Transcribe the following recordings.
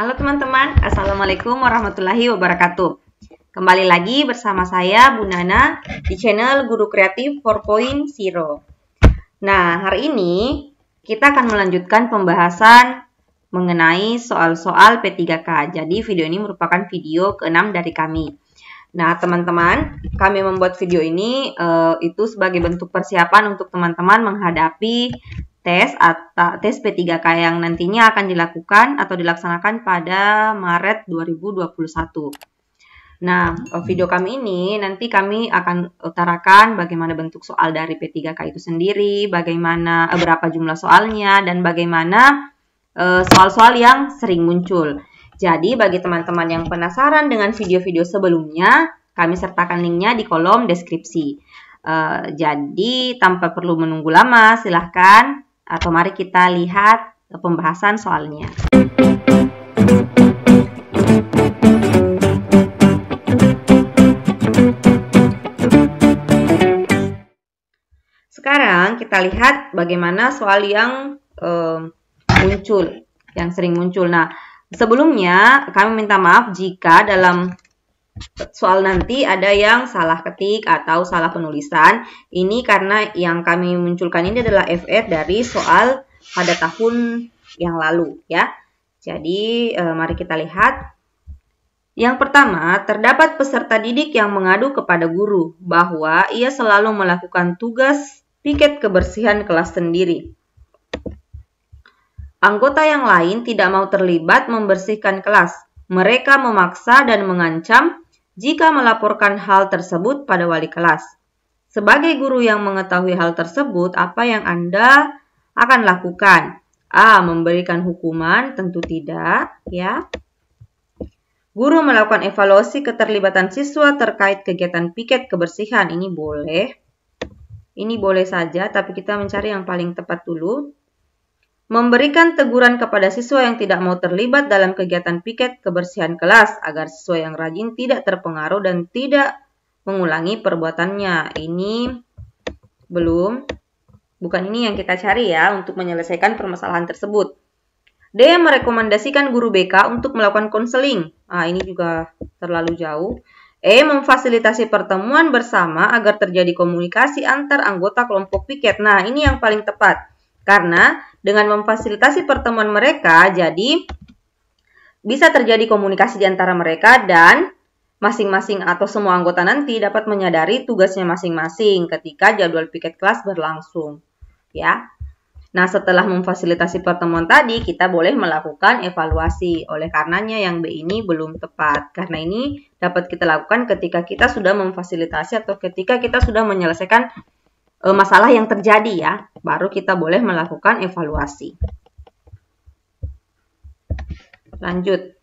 Halo teman-teman, Assalamualaikum warahmatullahi wabarakatuh. Kembali lagi bersama saya Bu Nana di channel Guru Kreatif 4.0. Nah, hari ini kita akan melanjutkan pembahasan mengenai soal-soal P3K. Jadi video ini merupakan video ke-6 dari kami. Nah, teman-teman, kami membuat video ini itu sebagai bentuk persiapan untuk teman-teman menghadapi tes P3K yang nantinya akan dilakukan atau dilaksanakan pada Maret 2021. Nah, video kami ini nanti kami akan utarakan bagaimana bentuk soal dari P3K itu sendiri, bagaimana berapa jumlah soalnya, dan bagaimana soal-soal yang sering muncul. Jadi, bagi teman-teman yang penasaran dengan video-video sebelumnya, kami sertakan linknya di kolom deskripsi. Jadi, tanpa perlu menunggu lama, silahkan atau mari kita lihat pembahasan soalnya. Sekarang kita lihat bagaimana soal yang muncul, yang sering muncul. Nah, sebelumnya kami minta maaf jika dalam soal nanti ada yang salah ketik atau salah penulisan. Ini karena yang kami munculkan ini adalah FR dari soal pada tahun yang lalu ya. Jadi mari kita lihat. Yang pertama, terdapat peserta didik yang mengadu kepada guru bahwa ia selalu melakukan tugas piket kebersihan kelas sendiri. Anggota yang lain tidak mau terlibat membersihkan kelas. Mereka memaksa dan mengancam jika melaporkan hal tersebut pada wali kelas. Sebagai guru yang mengetahui hal tersebut, apa yang Anda akan lakukan? A. Memberikan hukuman? Tentu tidak, ya. Guru melakukan evaluasi keterlibatan siswa terkait kegiatan piket kebersihan. Ini boleh. Ini boleh saja, tapi kita mencari yang paling tepat dulu. Memberikan teguran kepada siswa yang tidak mau terlibat dalam kegiatan piket kebersihan kelas agar siswa yang rajin tidak terpengaruh dan tidak mengulangi perbuatannya. Ini bukan ini yang kita cari ya untuk menyelesaikan permasalahan tersebut. D. Merekomendasikan guru BK untuk melakukan konseling. Ini juga terlalu jauh. E. Memfasilitasi pertemuan bersama agar terjadi komunikasi antar anggota kelompok piket. Nah, ini yang paling tepat. Karena dengan memfasilitasi pertemuan mereka, jadi bisa terjadi komunikasi di antara mereka dan masing-masing atau semua anggota nanti dapat menyadari tugasnya masing-masing ketika jadwal piket kelas berlangsung. Ya. Nah, setelah memfasilitasi pertemuan tadi, kita boleh melakukan evaluasi. Oleh karenanya yang B ini belum tepat. Karena ini dapat kita lakukan ketika kita sudah memfasilitasi atau ketika kita sudah menyelesaikan masalah yang terjadi ya, baru kita boleh melakukan evaluasi. Lanjut.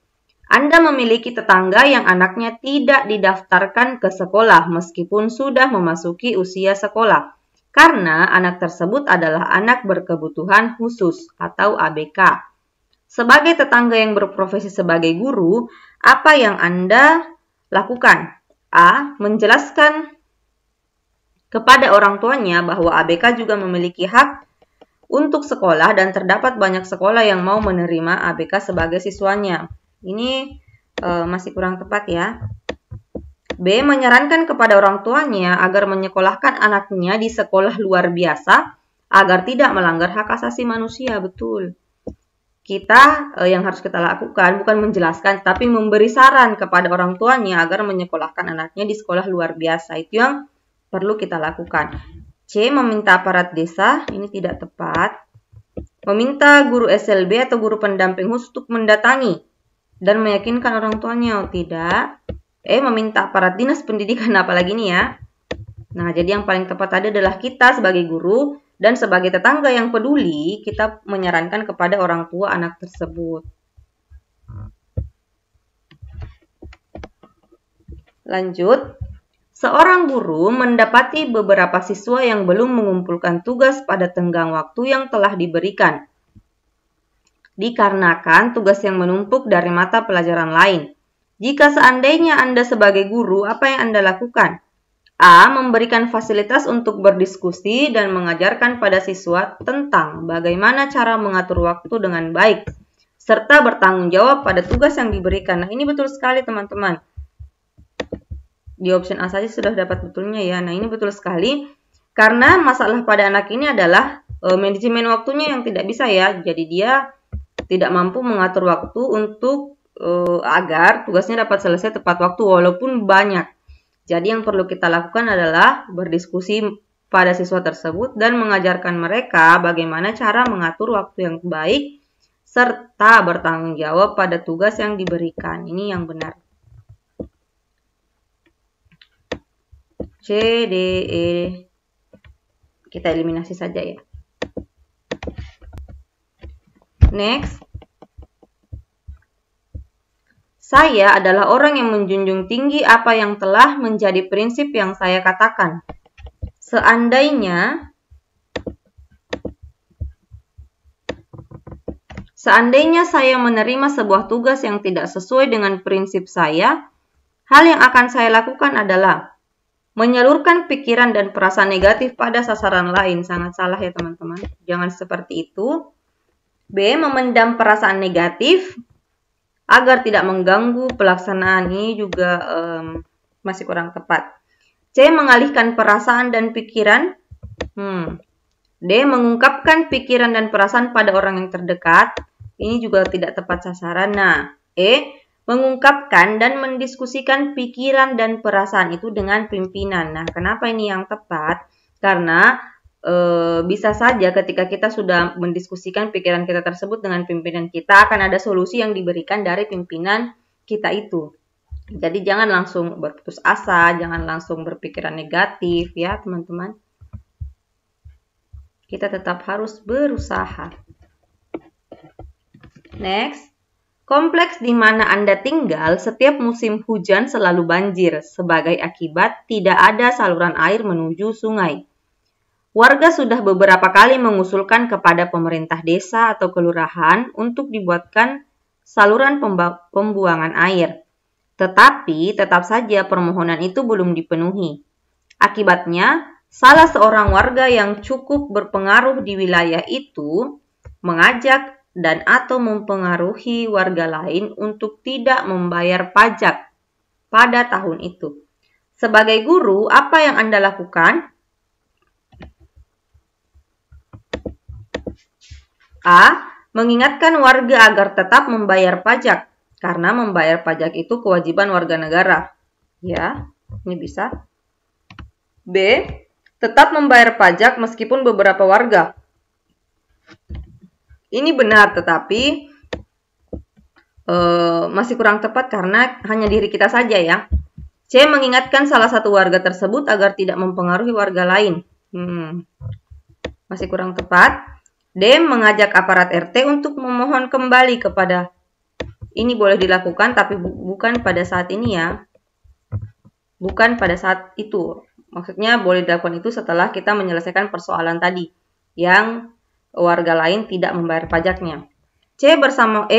Anda memiliki tetangga yang anaknya tidak didaftarkan ke sekolah meskipun sudah memasuki usia sekolah, karena anak tersebut adalah anak berkebutuhan khusus atau ABK. Sebagai tetangga yang berprofesi sebagai guru, apa yang Anda lakukan? A. Menjelaskan kepada orang tuanya bahwa ABK juga memiliki hak untuk sekolah dan terdapat banyak sekolah yang mau menerima ABK sebagai siswanya. Ini masih kurang tepat ya. B. Menyarankan kepada orang tuanya agar menyekolahkan anaknya di sekolah luar biasa agar tidak melanggar hak asasi manusia. Betul. Kita yang harus kita lakukan bukan menjelaskan tapi memberi saran kepada orang tuanya agar menyekolahkan anaknya di sekolah luar biasa. Itu yang perlu kita lakukan. C. Meminta aparat desa, ini tidak tepat. Meminta guru SLB atau guru pendamping khusus untuk mendatangi dan meyakinkan orang tuanya, tidak. E. Meminta aparat dinas pendidikan, apalagi ini ya. Nah, jadi yang paling tepat tadi adalah kita sebagai guru dan sebagai tetangga yang peduli, kita menyarankan kepada orang tua anak tersebut. Lanjut. Seorang guru mendapati beberapa siswa yang belum mengumpulkan tugas pada tenggang waktu yang telah diberikan, dikarenakan tugas yang menumpuk dari mata pelajaran lain. Jika seandainya Anda sebagai guru, apa yang Anda lakukan? A. Memberikan fasilitas untuk berdiskusi dan mengajarkan pada siswa tentang bagaimana cara mengatur waktu dengan baik, serta bertanggung jawab pada tugas yang diberikan. Nah, ini betul sekali teman-teman. Di option A saja sudah dapat betulnya ya. Nah, ini betul sekali. Karena masalah pada anak ini adalah manajemen waktunya yang tidak bisa ya. Jadi dia tidak mampu mengatur waktu untuk agar tugasnya dapat selesai tepat waktu walaupun banyak. Jadi yang perlu kita lakukan adalah berdiskusi pada siswa tersebut dan mengajarkan mereka bagaimana cara mengatur waktu yang baik serta bertanggung jawab pada tugas yang diberikan. Ini yang benar. C, D, E. Kita eliminasi saja ya. Next. Saya adalah orang yang menjunjung tinggi apa yang telah menjadi prinsip yang saya katakan. Seandainya saya menerima sebuah tugas yang tidak sesuai dengan prinsip saya, hal yang akan saya lakukan adalah menyalurkan pikiran dan perasaan negatif pada sasaran lain. Sangat salah ya teman-teman. Jangan seperti itu. B. Memendam perasaan negatif agar tidak mengganggu pelaksanaan. Ini juga masih kurang tepat. C. Mengalihkan perasaan dan pikiran. D. Mengungkapkan pikiran dan perasaan pada orang yang terdekat. Ini juga tidak tepat sasaran. Nah, E. Mengungkapkan dan mendiskusikan pikiran dan perasaan itu dengan pimpinan. Nah, kenapa ini yang tepat? Karena bisa saja ketika kita sudah mendiskusikan pikiran kita tersebut dengan pimpinan kita, akan ada solusi yang diberikan dari pimpinan kita itu. Jadi jangan langsung berputus asa, jangan langsung berpikiran negatif ya teman-teman. Kita tetap harus berusaha. Next. Kompleks di mana Anda tinggal setiap musim hujan selalu banjir. Sebagai akibat tidak ada saluran air menuju sungai. Warga sudah beberapa kali mengusulkan kepada pemerintah desa atau kelurahan untuk dibuatkan saluran pembuangan air. Tetapi tetap saja permohonan itu belum dipenuhi. Akibatnya, salah seorang warga yang cukup berpengaruh di wilayah itu mengajak dan atau mempengaruhi warga lain untuk tidak membayar pajak pada tahun itu. Sebagai guru, apa yang Anda lakukan? A. Mengingatkan warga agar tetap membayar pajak, karena membayar pajak itu kewajiban warga negara. Ya, ini bisa. B. Tetap membayar pajak meskipun beberapa warga. Ini benar, tetapi masih kurang tepat karena hanya diri kita saja ya. C. Mengingatkan salah satu warga tersebut agar tidak mempengaruhi warga lain. Masih kurang tepat. D. Mengajak aparat RT untuk memohon kembali kepada. Ini boleh dilakukan tapi bukan pada saat ini ya. Bukan pada saat itu. Maksudnya boleh dilakukan itu setelah kita menyelesaikan persoalan tadi. Yang warga lain tidak membayar pajaknya. C. Bersama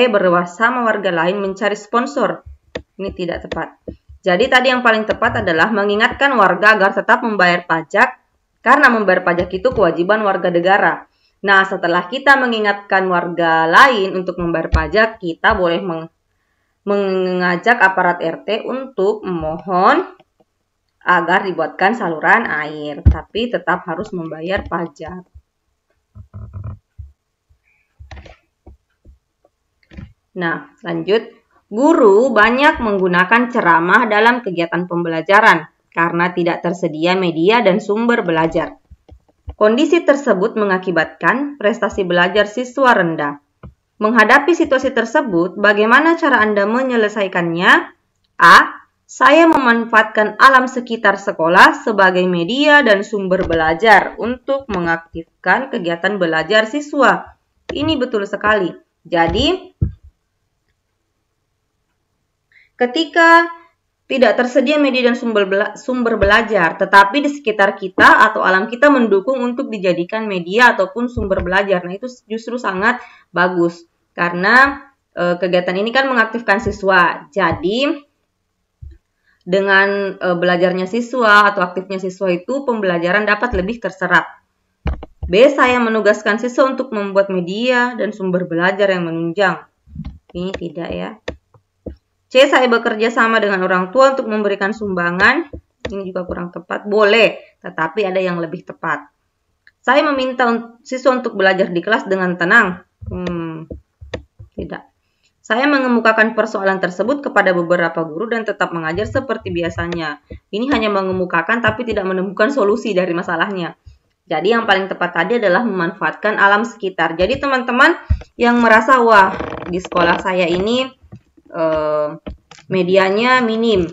warga lain mencari sponsor. Ini tidak tepat. Jadi tadi yang paling tepat adalah mengingatkan warga agar tetap membayar pajak. Karena membayar pajak itu kewajiban warga negara. Nah, setelah kita mengingatkan warga lain untuk membayar pajak, kita boleh mengajak aparat RT untuk memohon agar dibuatkan saluran air, tapi tetap harus membayar pajak. Nah, lanjut. Guru banyak menggunakan ceramah dalam kegiatan pembelajaran karena tidak tersedia media dan sumber belajar. Kondisi tersebut mengakibatkan prestasi belajar siswa rendah. Menghadapi situasi tersebut, bagaimana cara Anda menyelesaikannya? A. Saya memanfaatkan alam sekitar sekolah sebagai media dan sumber belajar untuk mengaktifkan kegiatan belajar siswa. Ini betul sekali. Jadi, ketika tidak tersedia media dan sumber belajar, tetapi di sekitar kita atau alam kita mendukung untuk dijadikan media ataupun sumber belajar. Nah, itu justru sangat bagus. Karena kegiatan ini kan mengaktifkan siswa. Jadi, dengan belajarnya siswa atau aktifnya siswa itu, pembelajaran dapat lebih terserap. B. Saya menugaskan siswa untuk membuat media dan sumber belajar yang menunjang. Tapi ini tidak ya. C. Saya bekerja sama dengan orang tua untuk memberikan sumbangan. Ini juga kurang tepat. Boleh, tetapi ada yang lebih tepat. Saya meminta siswa untuk belajar di kelas dengan tenang. Tidak. Saya mengemukakan persoalan tersebut kepada beberapa guru dan tetap mengajar seperti biasanya. Ini hanya mengemukakan tapi tidak menemukan solusi dari masalahnya. Jadi yang paling tepat tadi adalah memanfaatkan alam sekitar. Jadi teman-teman yang merasa, wah di sekolah saya ini medianya minim.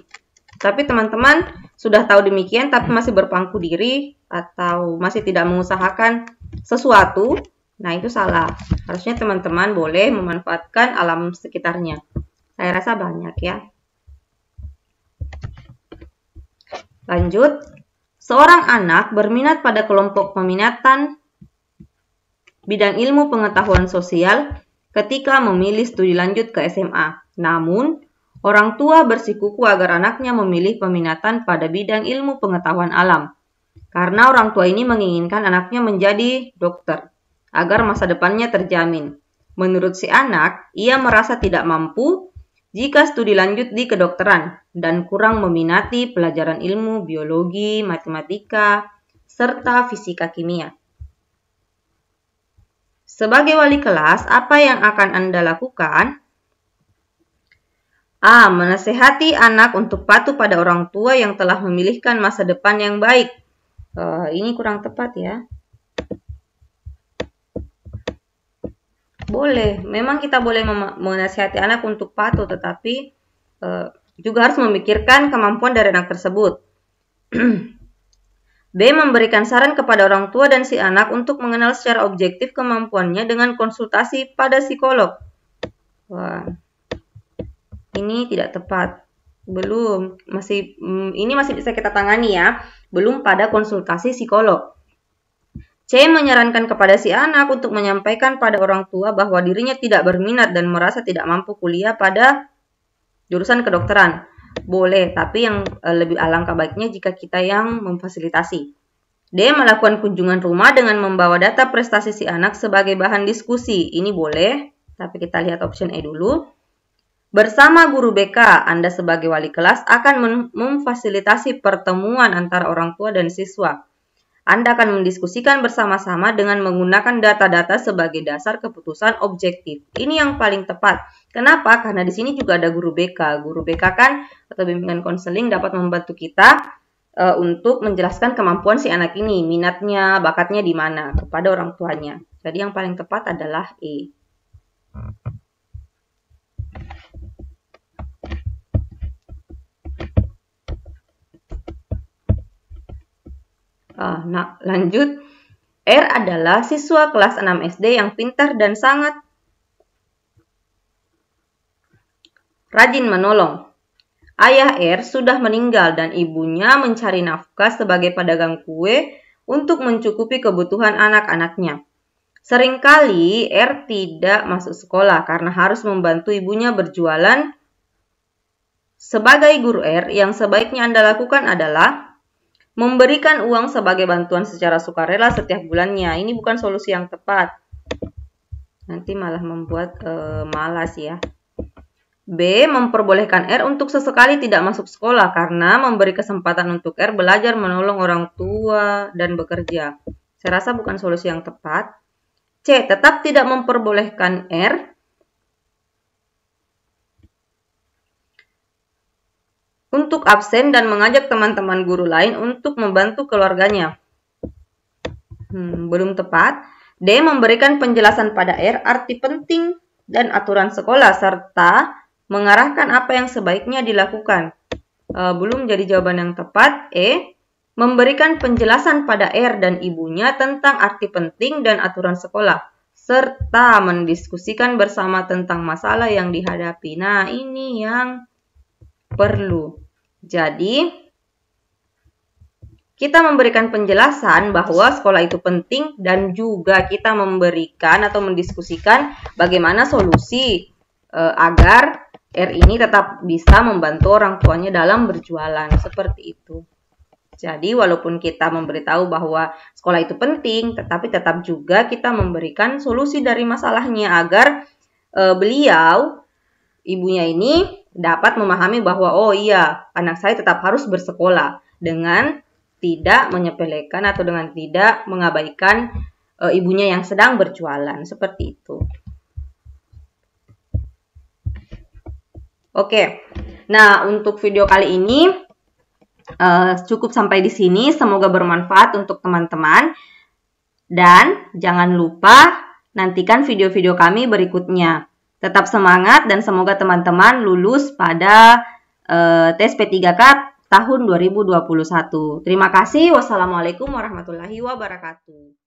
Tapi teman-teman sudah tahu demikian tapi masih berpangku diri atau masih tidak mengusahakan sesuatu, nah itu salah. Harusnya teman-teman boleh memanfaatkan alam sekitarnya. Saya rasa banyak ya. Lanjut. Seorang anak berminat pada kelompok peminatan bidang ilmu pengetahuan sosial ketika memilih studi lanjut ke SMA. Namun, orang tua bersikuku agar anaknya memilih peminatan pada bidang ilmu pengetahuan alam. Karena orang tua ini menginginkan anaknya menjadi dokter, agar masa depannya terjamin. Menurut si anak, ia merasa tidak mampu jika studi lanjut di kedokteran dan kurang meminati pelajaran ilmu biologi, matematika, serta fisika kimia. Sebagai wali kelas, apa yang akan Anda lakukan? A. Menasehati anak untuk patuh pada orang tua yang telah memilihkan masa depan yang baik. Ini kurang tepat ya. Boleh, memang kita boleh menasihati anak untuk patuh, tetapi juga harus memikirkan kemampuan dari anak tersebut. B. Memberikan saran kepada orang tua dan si anak untuk mengenal secara objektif kemampuannya dengan konsultasi pada psikolog. Wah, ini tidak tepat. Belum, ini masih bisa kita tangani ya. Belum pada konsultasi psikolog. C. Menyarankan kepada si anak untuk menyampaikan pada orang tua bahwa dirinya tidak berminat dan merasa tidak mampu kuliah pada jurusan kedokteran. Boleh, tapi yang lebih alangkah baiknya jika kita yang memfasilitasi. D. Melakukan kunjungan rumah dengan membawa data prestasi si anak sebagai bahan diskusi. Ini boleh, tapi kita lihat option E dulu. Bersama guru BK, Anda sebagai wali kelas akan memfasilitasi pertemuan antara orang tua dan siswa. Anda akan mendiskusikan bersama-sama dengan menggunakan data-data sebagai dasar keputusan objektif. Ini yang paling tepat. Kenapa? Karena di sini juga ada guru BK. Guru BK kan atau bimbingan konseling dapat membantu kita untuk menjelaskan kemampuan si anak ini, minatnya, bakatnya di mana kepada orang tuanya. Jadi yang paling tepat adalah E. Nah, lanjut. R adalah siswa kelas 6 SD yang pintar dan sangat rajin menolong. Ayah R sudah meninggal dan ibunya mencari nafkah sebagai pedagang kue untuk mencukupi kebutuhan anak-anaknya. Seringkali R tidak masuk sekolah karena harus membantu ibunya berjualan. Sebagai guru R, yang sebaiknya Anda lakukan adalah memberikan uang sebagai bantuan secara sukarela setiap bulannya. Ini bukan solusi yang tepat. Nanti malah membuat malas ya. B. Memperbolehkan R untuk sesekali tidak masuk sekolah karena memberi kesempatan untuk R belajar menolong orang tua dan bekerja. Saya rasa bukan solusi yang tepat. C. Tetap tidak memperbolehkan R untuk absen dan mengajak teman-teman guru lain untuk membantu keluarganya. Belum tepat. D. Memberikan penjelasan pada R arti penting dan aturan sekolah serta mengarahkan apa yang sebaiknya dilakukan. Belum jadi jawaban yang tepat. E. Memberikan penjelasan pada R dan ibunya tentang arti penting dan aturan sekolah serta mendiskusikan bersama tentang masalah yang dihadapi. Nah, ini yang perlu. Jadi, kita memberikan penjelasan bahwa sekolah itu penting dan juga kita memberikan atau mendiskusikan bagaimana solusi agar R ini tetap bisa membantu orang tuanya dalam berjualan. Seperti itu. Jadi, walaupun kita memberitahu bahwa sekolah itu penting, tetapi tetap juga kita memberikan solusi dari masalahnya agar beliau ibunya ini dapat memahami bahwa oh iya, anak saya tetap harus bersekolah dengan tidak menyepelekan atau dengan tidak mengabaikan ibunya yang sedang berjualan, seperti itu. Oke, nah untuk video kali ini cukup sampai di sini. Semoga bermanfaat untuk teman-teman. Dan jangan lupa nantikan video-video kami berikutnya. Tetap semangat dan semoga teman-teman lulus pada tes P3K tahun 2021. Terima kasih. Wassalamualaikum warahmatullahi wabarakatuh.